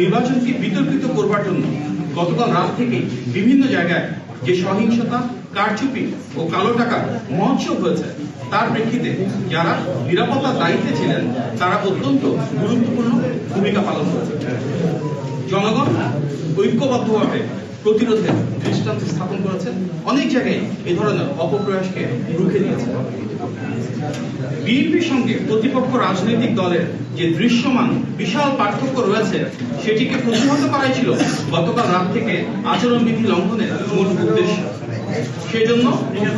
নির্বাচনকে বিতর্কিত করবার জন্য গতকাল রাত থেকে বিভিন্ন জায়গায় যে সহিংসতা, কারচুপি ও কালো টাকা মহোৎসব হয়েছে তার প্রেক্ষিতে যারা নিরাপত্তার দায়িত্বে ছিলেন তারা অত্যন্ত গুরুত্বপূর্ণ ভূমিকা পালন করেছে। জনগণ ঐক্যবদ্ধভাবে প্রতিরোধের দৃষ্টান্ত স্থাপন করেছে, অনেক জায়গায় এই ধরনের অপপ্রয়াসকে রুখে দিয়েছে। বিএনপির সঙ্গে প্রতিপক্ষ রাজনৈতিক দলের যে দৃশ্যমান বিশাল পার্থক্য রয়েছে সেটিকে প্রতিহত করাই ছিল গতকাল রাত থেকে আচরণবিধি লঙ্ঘনের মূল উদ্দেশ্য। সেজন্য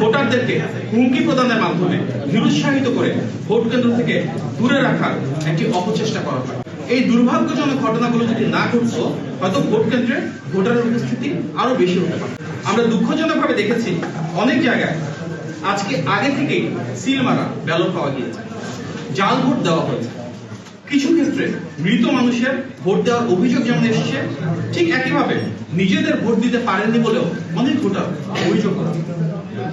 ভোটারদেরকে হুমকি প্রদানের মাধ্যমে নিরুৎসাহিত করে ভোট কেন্দ্র থেকে দূরে রাখার একটি অপচেষ্টা করা হয়। এই দুর্ভাগ্যজনক ঘটনাগুলো যদি না ঘটতো হয়তো ভোট কেন্দ্রে ভোটারের উপস্থিতি আরো বেশি হতে পারে। আমরা দুঃখজনকভাবে দেখেছি অনেক জায়গায় আজকে আগে থেকেই সিল মারা ব্যালট পাওয়া গিয়েছে, জাল ভোট দেওয়া হয়েছে। কিছু ক্ষেত্রে মৃত মানুষের ভোট দেওয়ার অভিযোগ যেমন এসেছে, ঠিক একইভাবে নিজেদের ভোট দিতে পারেননি বলেও অনেক ভোটার অভিযোগ করা,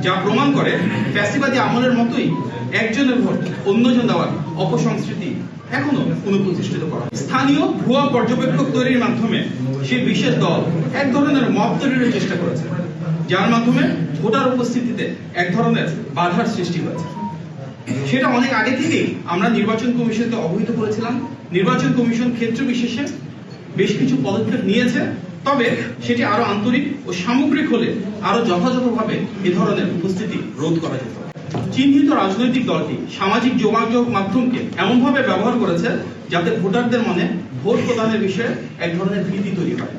যা প্রমাণ করে ফ্যাসিবাদী আমলের মতোই একজনের ভোট অন্যজন দেওয়ার অপসংস্কৃতি এখনো পুনঃপ্রতিষ্ঠিত করা। স্থানীয় ভুয়া পর্যবেক্ষক তৈরির মাধ্যমে সেই বিশেষ দল এক ধরনের মব তৈরির চেষ্টা করেছে, যার মাধ্যমে ভোটার উপস্থিতিতে এক ধরনের বাধার সৃষ্টি হয়েছে। সেটা অনেক আগে থেকেই আমরা নির্বাচন কমিশনকে অবহিত করেছিলাম। নির্বাচন কমিশন ক্ষেত্র বিশেষে বেশ কিছু পদক্ষেপ নিয়েছে, তবে সেটি আরো আন্তরিক ও সামগ্রিক হলে আরো যথাযথভাবে এ ধরনের উপস্থিতি রোধ করা যেত। চিহ্নিত রাজনৈতিক দলটি সামাজিক যোগাযোগ মাধ্যমকে এমনভাবে ব্যবহার করেছে যাতে ভোটারদের মনে ভোট প্রদানের বিষয়ে এক ধরনের ভীতি তৈরি হয়।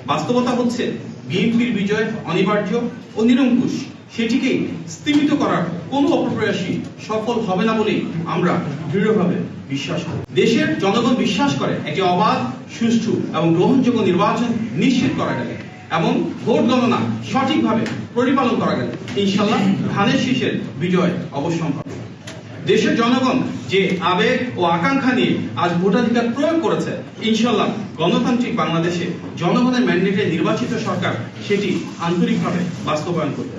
বাস্তবতা হচ্ছে বিএনপির বিজয় অনিবার্য ও নিরঙ্কুশ, সেটিকেই স্তীমিত করার কোনো অপপ্রয়াসই সফল হবে না বলেই আমরা দৃঢ়ভাবে বিশ্বাস করি। দেশের জনগণ বিশ্বাস করে একটি অবাধ, সুষ্ঠু এবং গ্রহণযোগ্য নির্বাচন নিশ্চিত করা গেলে এবং ভোট গণনা সঠিকভাবে পরিপালন করা গেলে ইনশাল্লাহ ধানের শীষের বিজয় অবশ্যম্ভাবী। দেশের জনগণ যে আবেগ ও আকাঙ্ক্ষা নিয়ে আজ ভোটাধিকার প্রয়োগ করেছে, ইনশাল্লাহ গণতান্ত্রিক বাংলাদেশে জনগণের ম্যান্ডেটে নির্বাচিত সরকার সেটি আন্তরিকভাবে বাস্তবায়ন করবে।